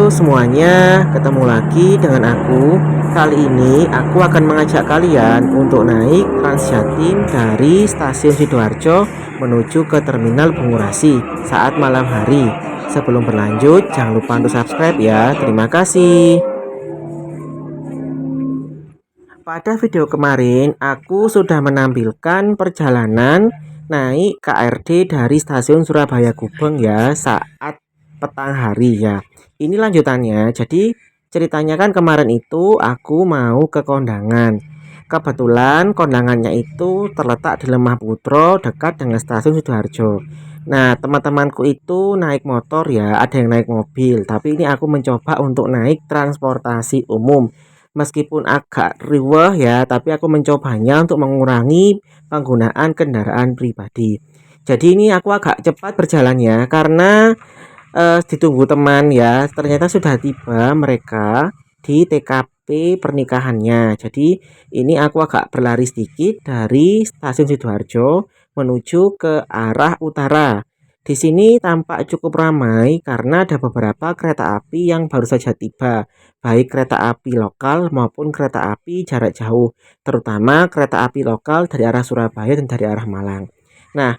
Halo semuanya, ketemu lagi dengan aku. Kali ini aku akan mengajak kalian untuk naik Transjatim dari stasiun Sidoarjo menuju ke Terminal Bungurasi saat malam hari. Sebelum berlanjut, jangan lupa untuk subscribe ya. Terima kasih. Pada video kemarin, aku sudah menampilkan perjalanan naik KRD dari stasiun Surabaya Gubeng ya saat petang hari ya. Ini lanjutannya. Jadi ceritanya kan kemarin itu aku mau ke Kondangan. Kebetulan kondangannya itu terletak di Lemah Putro dekat dengan stasiun Sidoarjo. Nah, teman-temanku itu naik motor ya, ada yang naik mobil, tapi ini aku mencoba untuk naik transportasi umum. Meskipun agak riweh ya, tapi aku mencobanya untuk mengurangi penggunaan kendaraan pribadi. Jadi ini aku agak cepat berjalannya karena ditunggu teman ya. Ternyata sudah tiba mereka di TKP pernikahannya. Jadi ini aku agak berlari sedikit dari stasiun Sidoarjo menuju ke arah utara. Di sini tampak cukup ramai karena ada beberapa kereta api yang baru saja tiba, baik kereta api lokal maupun kereta api jarak jauh, terutama kereta api lokal dari arah Surabaya dan dari arah Malang. Nah,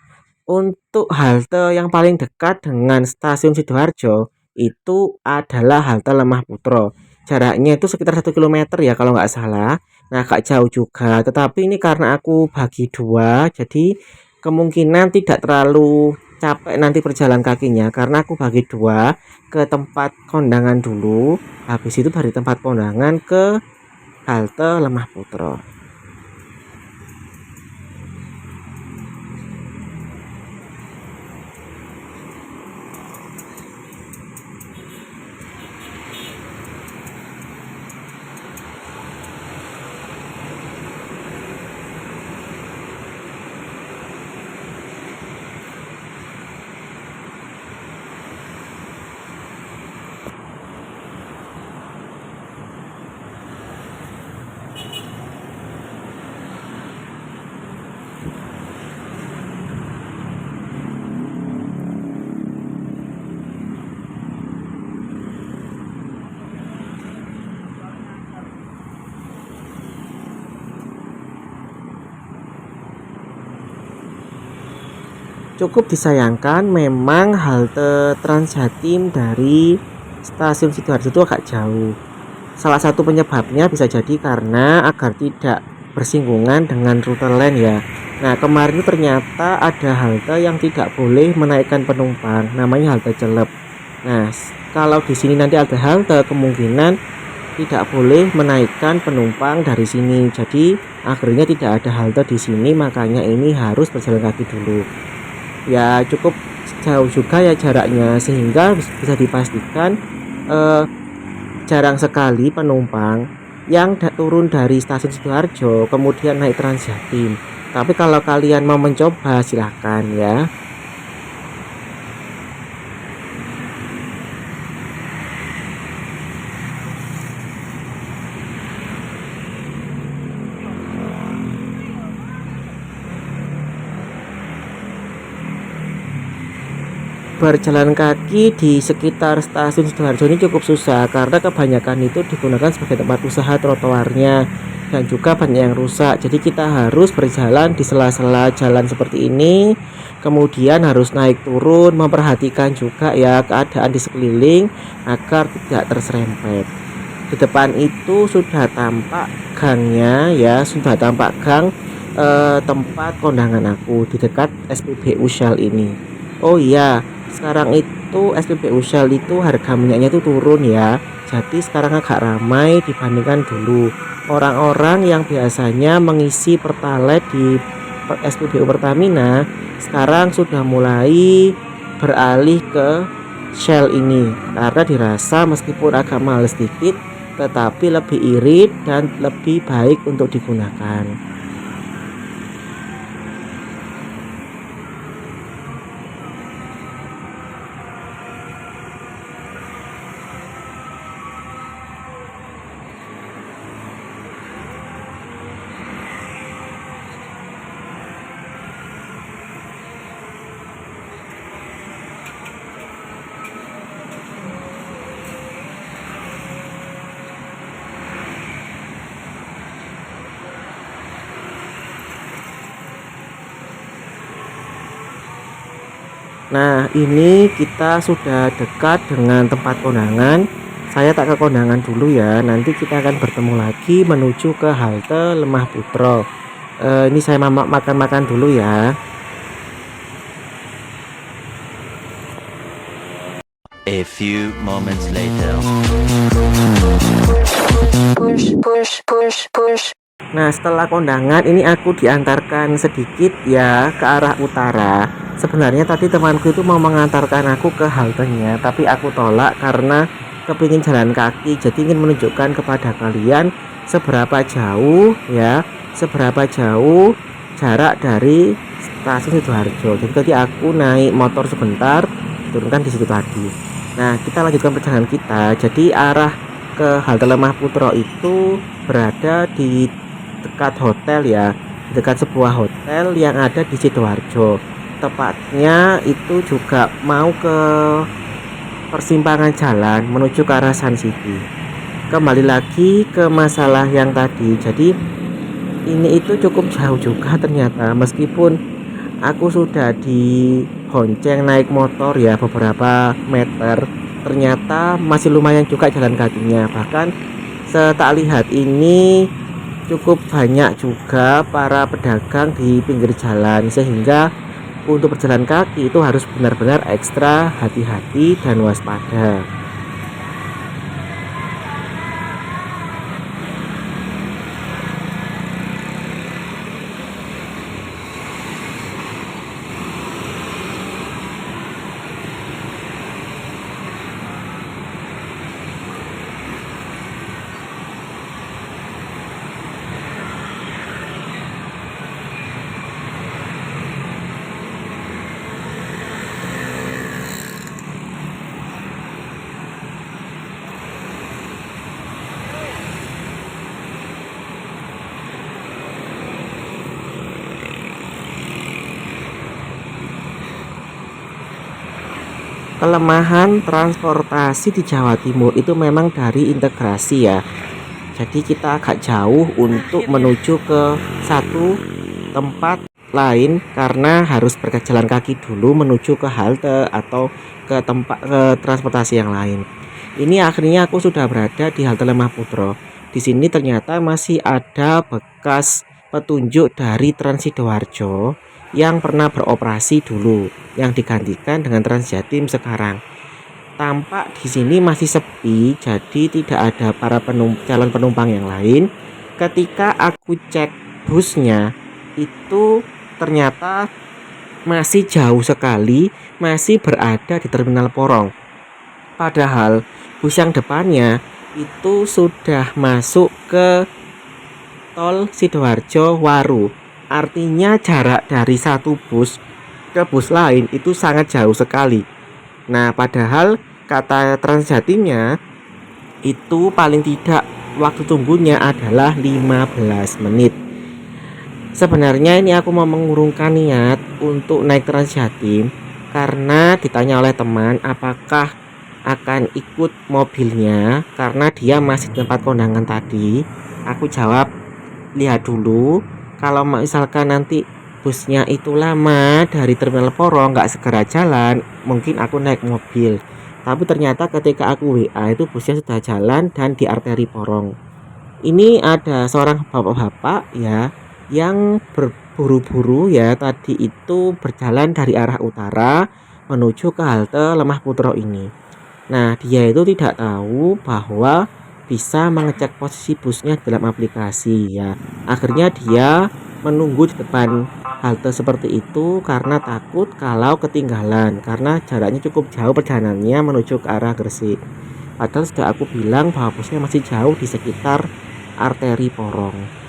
untuk halte yang paling dekat dengan stasiun Sidoarjo itu adalah halte Lemah Putro. Jaraknya itu sekitar 1 kilometer ya kalau nggak salah. Nah, agak jauh juga. Tetapi ini karena aku bagi dua, jadi kemungkinan tidak terlalu capek nanti berjalan kakinya karena aku bagi dua ke tempat kondangan dulu. Habis itu dari tempat kondangan ke halte Lemah Putro. Cukup disayangkan memang halte Transjatim dari stasiun Sidoarjo itu agak jauh. Salah satu penyebabnya bisa jadi karena agar tidak bersinggungan dengan rute lain ya. Nah, kemarin itu ternyata ada halte yang tidak boleh menaikkan penumpang, namanya halte Celep. Nah, kalau di sini nanti ada halte, kemungkinan tidak boleh menaikkan penumpang dari sini. Jadi, akhirnya tidak ada halte di sini, makanya ini harus berjalan kaki dulu. Ya cukup jauh juga ya jaraknya sehingga bisa dipastikan eh, jarang sekali penumpang yang turun dari stasiun Sidoarjo kemudian naik Transjatim. Tapi kalau kalian mau mencoba silahkan ya. Berjalan kaki di sekitar stasiun Sidoarjo ini cukup susah karena kebanyakan itu digunakan sebagai tempat usaha trotoarnya dan juga banyak yang rusak. Jadi kita harus berjalan di sela-sela jalan seperti ini, kemudian harus naik turun, memperhatikan juga ya keadaan di sekeliling agar tidak terserempet. Di depan itu sudah tampak gangnya ya, sudah tampak gang tempat kondangan aku di dekat SPBU Shell ini. Oh iya, sekarang itu SPBU Shell itu harga minyaknya itu turun ya. Jadi sekarang agak ramai dibandingkan dulu. Orang-orang yang biasanya mengisi pertalite di SPBU Pertamina sekarang sudah mulai beralih ke Shell ini karena dirasa meskipun agak mahal sedikit tetapi lebih irit dan lebih baik untuk digunakan. Nah, ini kita sudah dekat dengan tempat kondangan. Saya tak ke kondangan dulu ya. Nanti kita akan bertemu lagi menuju ke halte Lemah Putra. Ini saya makan-makan dulu ya. A few moments later. Nah, setelah kondangan ini aku diantarkan sedikit ya ke arah utara. Sebenarnya tadi temanku itu mau mengantarkan aku ke haltenya, tapi aku tolak karena kepingin jalan kaki. Jadi ingin menunjukkan kepada kalian seberapa jauh ya, seberapa jauh jarak dari stasiun Sidoarjo. Jadi tadi aku naik motor sebentar, turunkan di situ tadi. Nah, kita lanjutkan perjalanan kita. Jadi arah ke halte Lemah Putra itu berada di dekat hotel ya, dekat sebuah hotel yang ada di Sidoarjo. Tepatnya itu juga mau ke persimpangan jalan menuju ke arah Sun City. Kembali lagi ke masalah yang tadi. Jadi ini itu cukup jauh juga ternyata, meskipun aku sudah dibonceng naik motor ya beberapa meter, ternyata masih lumayan juga jalan kakinya. Bahkan setak lihat ini cukup banyak juga para pedagang di pinggir jalan, sehingga untuk berjalan kaki itu harus benar-benar ekstra hati-hati dan waspada. Kelemahan transportasi di Jawa Timur itu memang dari integrasi ya. Jadi kita agak jauh untuk menuju ke satu tempat lain karena harus berjalan kaki dulu menuju ke halte atau ke tempat transportasi yang lain. Ini akhirnya aku sudah berada di halte Lemah Putra. Di sini ternyata masih ada bekas petunjuk dari Trans Sidoarjo yang pernah beroperasi dulu, yang digantikan dengan Trans Jatim sekarang. Tampak di sini masih sepi, jadi tidak ada para calon penumpang yang lain. Ketika aku cek busnya, itu ternyata masih jauh sekali, masih berada di Terminal Porong. Padahal bus yang depannya itu sudah masuk ke tol Sidoarjo Waru. Artinya jarak dari satu bus ke bus lain itu sangat jauh sekali. Nah, padahal kata Transjatimnya itu paling tidak waktu tunggunya adalah 15 menit. Sebenarnya ini aku mau mengurungkan niat untuk naik Transjatim karena ditanya oleh teman apakah akan ikut mobilnya karena dia masih di tempat kondangan tadi. Aku jawab lihat dulu, kalau misalkan nanti busnya itu lama dari Terminal Porong nggak segera jalan, mungkin aku naik mobil. Tapi ternyata ketika aku WA itu busnya sudah jalan dan di arteri Porong. Ini ada seorang bapak-bapak ya yang berburu-buru ya, tadi itu berjalan dari arah utara menuju ke halte Lemah Putra ini. Nah, dia itu tidak tahu bahwa bisa mengecek posisi busnya dalam aplikasi ya. Akhirnya dia menunggu di depan halte seperti itu karena takut kalau ketinggalan, karena jaraknya cukup jauh perjalanannya menuju ke arah Gresik. Padahal sudah aku bilang bahwa busnya masih jauh di sekitar arteri Porong.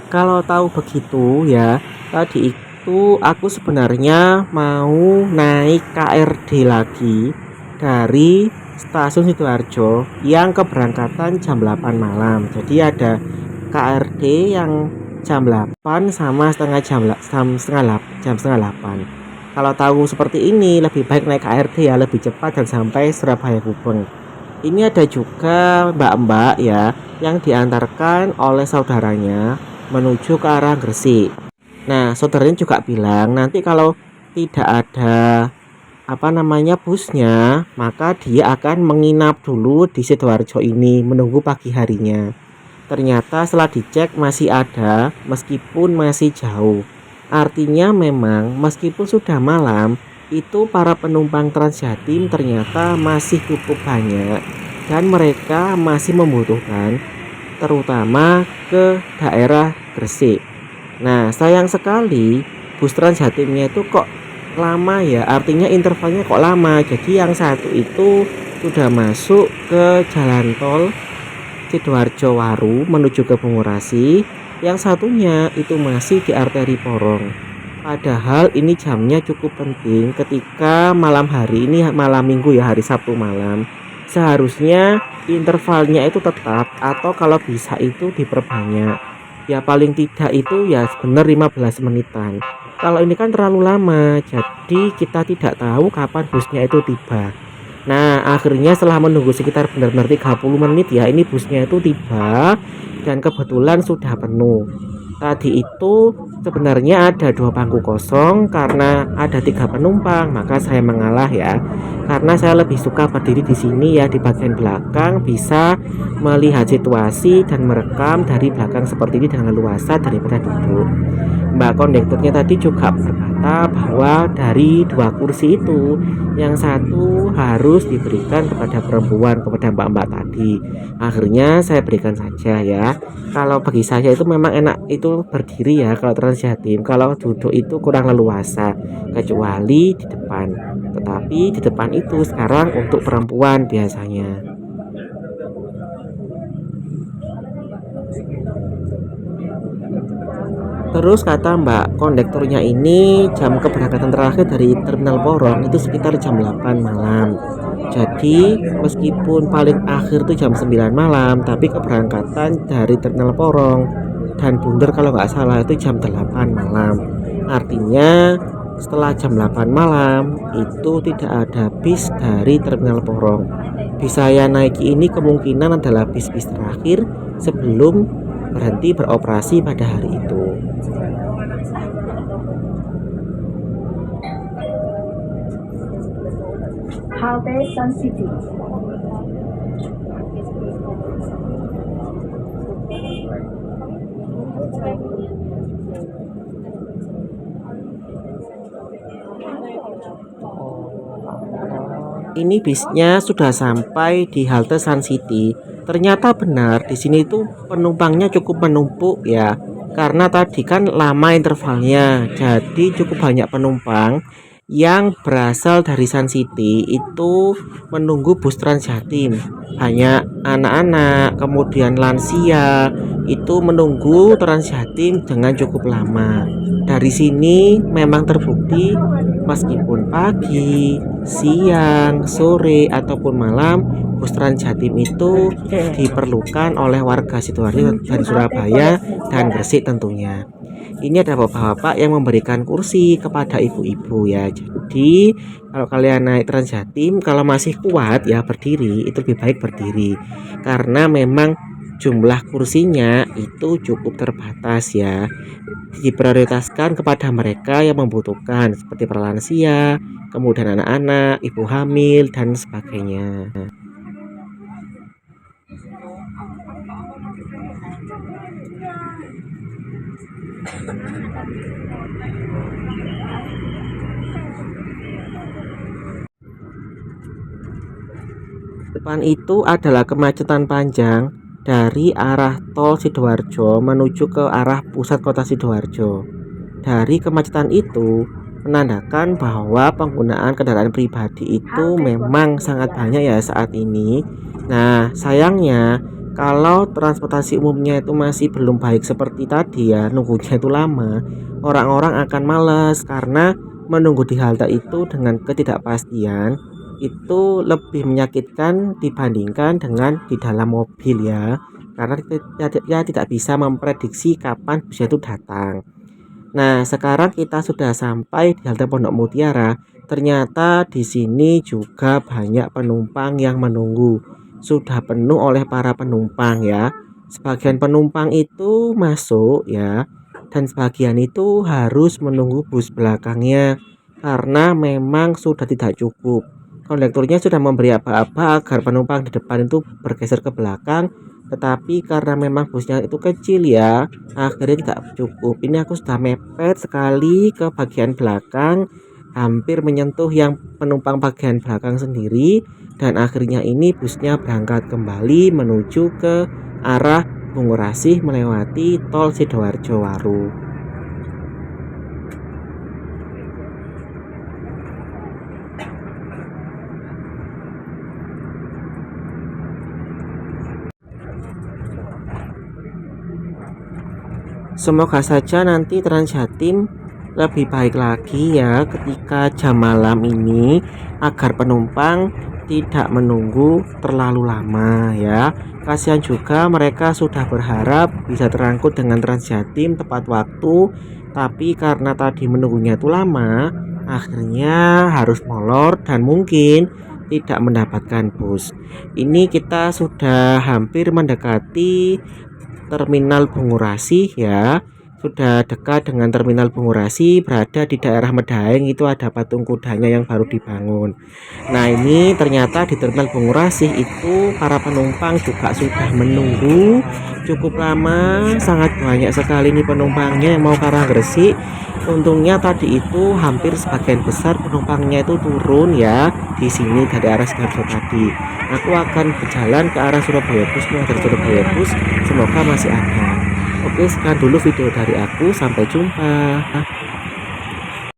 Kalau tahu begitu ya, tadi itu aku sebenarnya mau naik KRD lagi dari stasiun Sidoarjo yang keberangkatan jam 8 malam. Jadi ada KRD yang jam 8 sama jam setengah 8. Kalau tahu seperti ini lebih baik naik KRD ya, lebih cepat dan sampai Surabaya Gubeng. Ini ada juga mbak-mbak ya yang diantarkan oleh saudaranya menuju ke arah Gresik. Nah, saudaranya juga bilang nanti kalau tidak ada busnya, maka dia akan menginap dulu di Sidoarjo ini menunggu pagi harinya. Ternyata setelah dicek masih ada meskipun masih jauh. Artinya memang meskipun sudah malam, itu para penumpang Transjatim ternyata masih cukup banyak dan mereka masih membutuhkan terutama ke daerah Gresik. Nah, sayang sekali bus Transjatimnya itu kok lama ya, artinya intervalnya kok lama. Jadi yang satu itu sudah masuk ke jalan tol Sidoarjo Waru menuju ke Bungurasi, yang satunya itu masih di arteri Porong. Padahal ini jamnya cukup penting ketika malam hari ini malam minggu ya, hari Sabtu malam. Seharusnya intervalnya itu tetap atau kalau bisa itu diperbanyak. Ya paling tidak itu ya sebenarnya 15 menitan. Kalau ini kan terlalu lama, jadi kita tidak tahu kapan busnya itu tiba. Nah, akhirnya setelah menunggu sekitar benar-benar 30 menit ya, ini busnya itu tiba dan kebetulan sudah penuh. Tadi itu sebenarnya ada 2 bangku kosong karena ada 3 penumpang, maka saya mengalah ya. Karena saya lebih suka berdiri di sini ya di bagian belakang, bisa melihat situasi dan merekam dari belakang seperti ini dengan leluasa daripada duduk. Mbak kondekturnya tadi juga berkata bahwa dari 2 kursi itu yang satu harus diberikan kepada perempuan, kepada mbak-mbak tadi. Akhirnya saya berikan saja ya. Kalau bagi saya itu memang enak itu berdiri ya kalau Transjatim. Kalau duduk itu kurang leluasa kecuali di depan. Tetapi di depan itu sekarang untuk perempuan biasanya. Terus kata mbak kondekturnya ini jam keberangkatan terakhir dari terminal Porong itu sekitar jam 8 malam. Jadi meskipun paling akhir itu jam 9 malam, tapi keberangkatan dari terminal Porong dan Bunder kalau nggak salah itu jam 8 malam. Artinya setelah jam 8 malam itu tidak ada bis dari terminal Porong. Bis saya naiki ini kemungkinan adalah bis-bis terakhir sebelum berhenti beroperasi pada hari itu. Halte Sun City. Ini bisnya sudah sampai di halte Sun City. Ternyata benar di sini tuh penumpangnya cukup menumpuk ya. Karena tadi kan lama intervalnya, jadi cukup banyak penumpang yang berasal dari Sun City itu menunggu bus Transjatim. Banyak anak-anak, kemudian lansia itu menunggu Transjatim dengan cukup lama. Dari sini memang terbukti meskipun pagi, siang, sore ataupun malam, bus Transjatim itu diperlukan oleh warga Sidoarjo dan Surabaya dan Gresik tentunya. Ini ada bapak-bapak yang memberikan kursi kepada ibu-ibu ya. Jadi kalau kalian naik Transjatim, kalau masih kuat ya berdiri, itu lebih baik berdiri. Karena memang jumlah kursinya itu cukup terbatas ya. Diprioritaskan kepada mereka yang membutuhkan seperti para lansia, kemudian anak-anak, ibu hamil dan sebagainya. Depan itu adalah kemacetan panjang dari arah tol Sidoarjo menuju ke arah pusat kota Sidoarjo. Dari kemacetan itu menandakan bahwa penggunaan kendaraan pribadi itu memang sangat banyak ya saat ini. Nah, sayangnya kalau transportasi umumnya itu masih belum baik seperti tadi ya, nunggunya itu lama, orang-orang akan males karena menunggu di halte itu dengan ketidakpastian itu lebih menyakitkan dibandingkan dengan di dalam mobil ya, karena kita tidak bisa memprediksi kapan bus itu datang. Nah, sekarang kita sudah sampai di halte Pondok Mutiara. Ternyata di sini juga banyak penumpang yang menunggu. sudah penuh oleh para penumpang ya. Sebagian penumpang itu masuk ya, dan sebagian itu harus menunggu bus belakangnya karena memang sudah tidak cukup. Kondekturnya sudah memberi aba-aba agar penumpang di depan itu bergeser ke belakang, tetapi karena memang busnya itu kecil ya, akhirnya tidak cukup. Ini aku sudah mepet sekali ke bagian belakang, hampir menyentuh yang penumpang bagian belakang sendiri, dan akhirnya ini busnya berangkat kembali menuju ke arah Bungurasih melewati tol Sidoarjo Waru. Semoga saja nanti Transjatim lebih baik lagi ya ketika jam malam ini, agar penumpang tidak menunggu terlalu lama ya. Kasihan juga mereka sudah berharap bisa terangkut dengan Transjatim tepat waktu, tapi karena tadi menunggunya itu lama, akhirnya harus molor dan mungkin tidak mendapatkan bus. Ini kita sudah hampir mendekati Terminal Bungurasih ya. Sudah dekat dengan Terminal Bungurasih, berada di daerah Medaeng, itu ada patung kudanya yang baru dibangun. Nah, ini ternyata di Terminal Bungurasih itu para penumpang juga sudah menunggu cukup lama, sangat banyak sekali nih penumpangnya yang mau ke arah Gresik. Untungnya tadi itu hampir sebagian besar penumpangnya itu turun ya di sini dari arah Sidoarjo tadi. Aku akan berjalan ke arah Surabaya Bus, dari Surabaya Bus, semoga masih ada. Oke, sekian dulu video dari aku, sampai jumpa.